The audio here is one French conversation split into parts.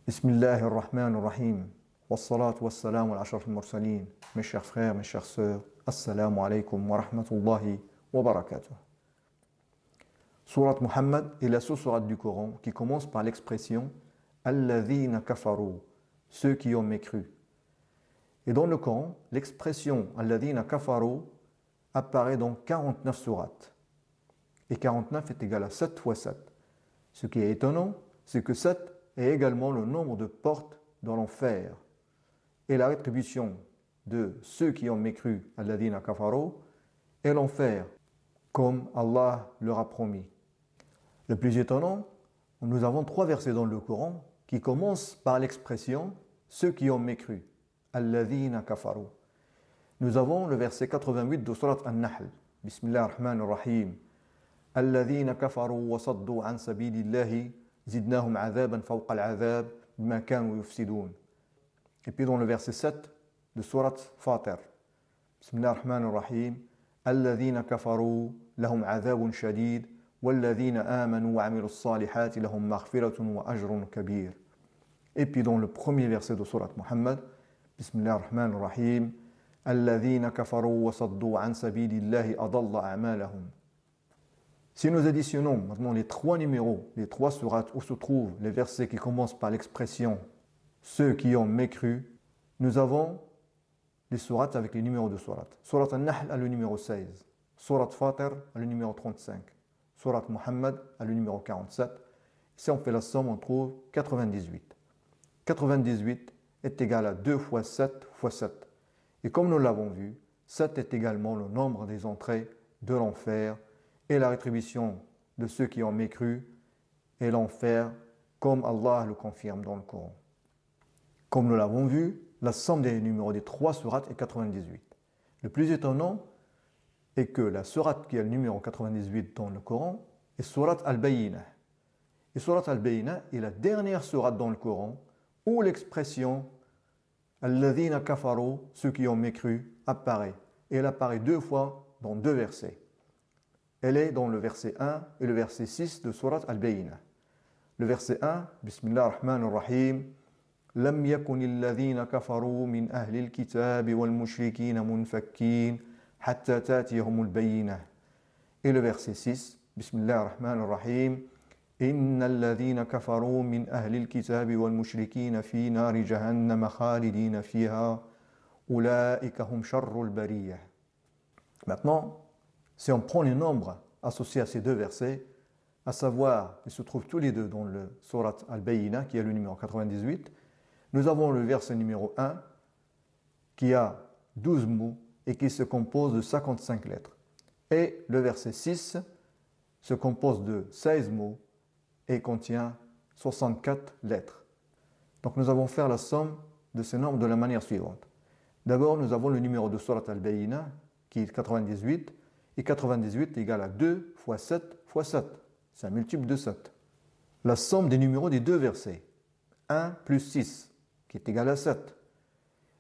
Bismillahirrahmanirrahim. Wassalatu wassalamu ala ashrafil mursalin. Mes chers frères, mes chères sœurs, assalamu alaikum wa rahmatullahi wa barakatuh. Surat Muhammad est la seule sourate du Coran qui commence par l'expression Alladhina kafaru, ceux qui ont mécru. Et dans le Coran, l'expression Alladhina kafaru apparaît dans 49 sourates. Et 49 est égal à 7 fois 7. Ce qui est étonnant, c'est que 7 est également le nombre de portes dans l'enfer. Et la rétribution de ceux qui ont mécru Alladhina kafaru est l'enfer, comme Allah leur a promis. Le plus étonnant, nous avons 3 versets dans le Coran qui commencent par l'expression ceux qui ont mécru, Alladhina kafaru. Nous avons le verset 88 de Surat An-Nahl. Bismillah ar-Rahman ar-Rahim. Alladhina kafaru wa saddu an sabilillahi zidnahum adhaban fawqa al-adhab bima kanu yufsidun. Et puis dans le verset 7 de Surat Fatir. Bismillah ar-Rahman ar-Rahim. Alladhina kafaru lahum adhabun shadid walladhina amanu wa amilu s-salihati lahum maghfiratun wa ajrun kabir. Et puis dans le premier verset de Surat Muhammad. Bismillah ar-Rahman ar-Rahim. Alladhina kafaru wa saddu an sabilillahi adalla a'malahum. Si nous additionnons maintenant les 3 numéros, les 3 sourates où se trouvent les versets qui commencent par l'expression ceux qui ont mécru, nous avons les sourates avec les numéros de sourates. Surat An-Nahl a le numéro 16, Surat Fatir a le numéro 35, Surat Muhammad a le numéro 47. Si on fait la somme, on trouve 98. 98 est égal à 2 fois 7 fois 7. Et comme nous l'avons vu, 7 est également le nombre des entrées de l'enfer et la rétribution de ceux qui ont mécru et l'enfer, comme Allah le confirme dans le Coran. Comme nous l'avons vu, la somme des numéros des 3 sourates est 98. Le plus étonnant est que la sourate qui a le numéro 98 dans le Coran est Surat Al-Bayyinah. Et Surat Al-Bayyinah est la dernière sourate dans le Coran où l'expression Alladhina kafaru, ceux qui ont mécru, apparaît. Et elle apparaît 2 fois dans 2 versets. Elle est dans le verset 1 et le verset 6 de Surat Al-Bayyinah. Le verset 1, Bismillah ar-Rahman ar-Rahim. لم يكن الذين كفروا من أهل الكتاب والمشركين منفكين حتى تأتيهم البينة. Et le verset 6, Bismillah ar-Rahman ar-Rahim. إن الذين كفروا من أهل الكتاب والمشركين في نار جهنم خالدين فيها أولئك هم شر البرية. Maintenant, si on prend les nombres associés à ces 2 versets, à savoir, ils se trouvent tous les deux dans le Surat Al-Bayyinah, qui est le numéro 98, nous avons le verset numéro 1, qui a 12 mots et qui se compose de 55 lettres. Et le verset 6 se compose de 16 mots et contient 64 lettres. Donc nous allons faire la somme de ces nombres de la manière suivante. D'abord, nous avons le numéro de Surat Al-Bayyinah, qui est 98, et 98 est égal à 2 fois 7 fois 7. C'est un multiple de 7. La somme des numéros des 2 versets. 1 plus 6, qui est égal à 7.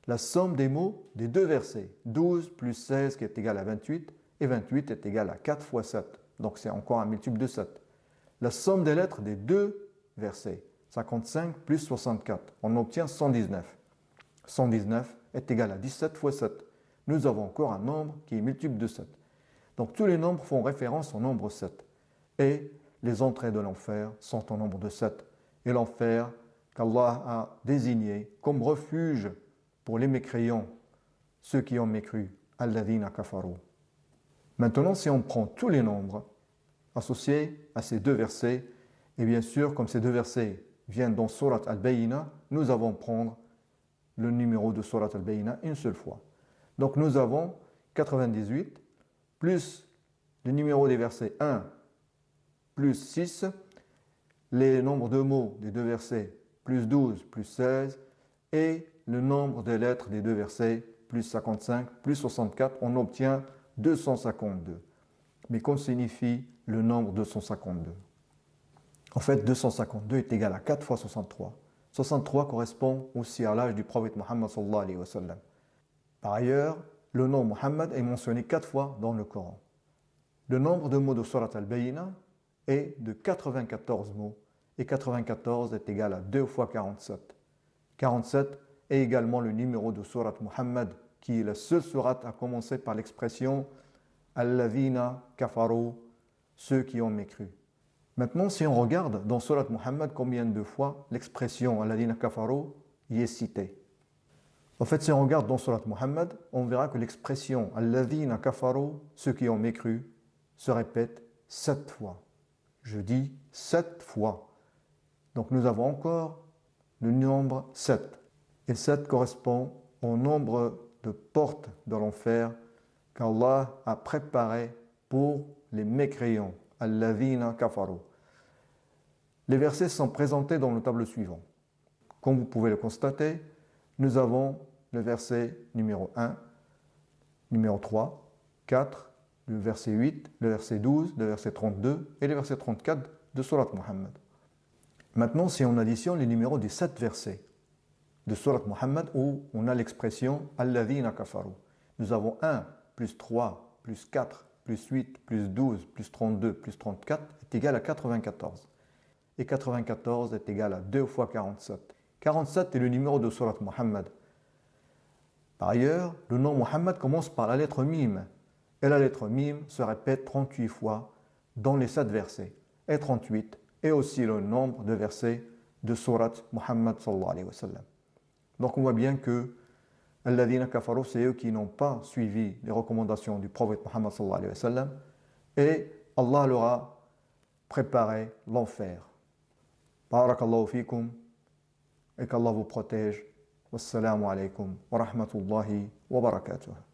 La somme des mots des 2 versets. 12 plus 16, qui est égal à 28, et 28 est égal à 4 fois 7. Donc c'est encore un multiple de 7. La somme des lettres des 2 versets. 55 plus 64. On obtient 119. 119 est égal à 17 fois 7. Nous avons encore un nombre qui est multiple de 7. Donc tous les nombres font référence au nombre 7. Et les entrées de l'enfer sont au nombre de 7. Et l'enfer qu'Allah a désigné comme refuge pour les mécréants, ceux qui ont mécru, Alladhina kafaru. Maintenant, si on prend tous les nombres associés à ces 2 versets, et bien sûr, comme ces 2 versets viennent dans Surat Al-Bayyinah, nous allons prendre le numéro de Surat Al-Bayyinah une seule fois. Donc nous avons 98 plus le numéro des versets 1 plus 6, les nombres de mots des 2 versets plus 12 plus 16 et le nombre des lettres des 2 versets plus 55 plus 64, on obtient 252. Mais qu'on signifie le nombre 252? En fait, 252 est égal à 4 fois 63. 63 correspond aussi à l'âge du prophète Muhammad sallallahu alayhi wa sallam. Par ailleurs, le nom Muhammad est mentionné 4 fois dans le Coran. Le nombre de mots de Surat Al-Bayyinah est de 94 mots et 94 est égal à 2 fois 47. 47 est également le numéro de Surat Muhammad, qui est la seule sourate à commencer par l'expression Alladhina kafaru, ceux qui ont mécru. Maintenant, si on regarde dans Surat Muhammad combien de fois l'expression Alladhina kafaru y est citée. En fait, si on regarde dans Surat Muhammad, on verra que l'expression Alladhina kafaru, ceux qui ont mécru, se répète 7 fois. Je dis 7 fois. Donc nous avons encore le nombre 7. Et 7 correspond au nombre de portes de l'enfer qu'Allah a préparé pour les mécréants. Alladhina kafaru. Les versets sont présentés dans le tableau suivant. Comme vous pouvez le constater, nous avons le verset numéro 1, numéro 3, 4, le verset 8, le verset 12, le verset 32 et le verset 34 de Surat Muhammad. Maintenant, si on additionne les numéros des 7 versets de Surat Muhammad où on a l'expression Alladhina kafaru, nous avons 1 plus 3 plus 4 plus 8 plus 12 plus 32 plus 34 est égal à 94. Et 94 est égal à 2 fois 47. 47 est le numéro de Surat Muhammad. Par ailleurs, le nom Muhammad commence par la lettre Mim. Et la lettre Mim se répète 38 fois dans les 7 versets. Et 38 est aussi le nombre de versets de Surat Muhammad sallallahu alayhi wa sallam. Donc on voit bien que Alladhina kafaru, c'est eux qui n'ont pas suivi les recommandations du prophète Muhammad sallallahu alayhi wa sallam. Et Allah leur a préparé l'enfer. Barakallahu fikum et qu'Allah vous protège. Wassalamu alaikum wa rahmatullahi wa barakatuh.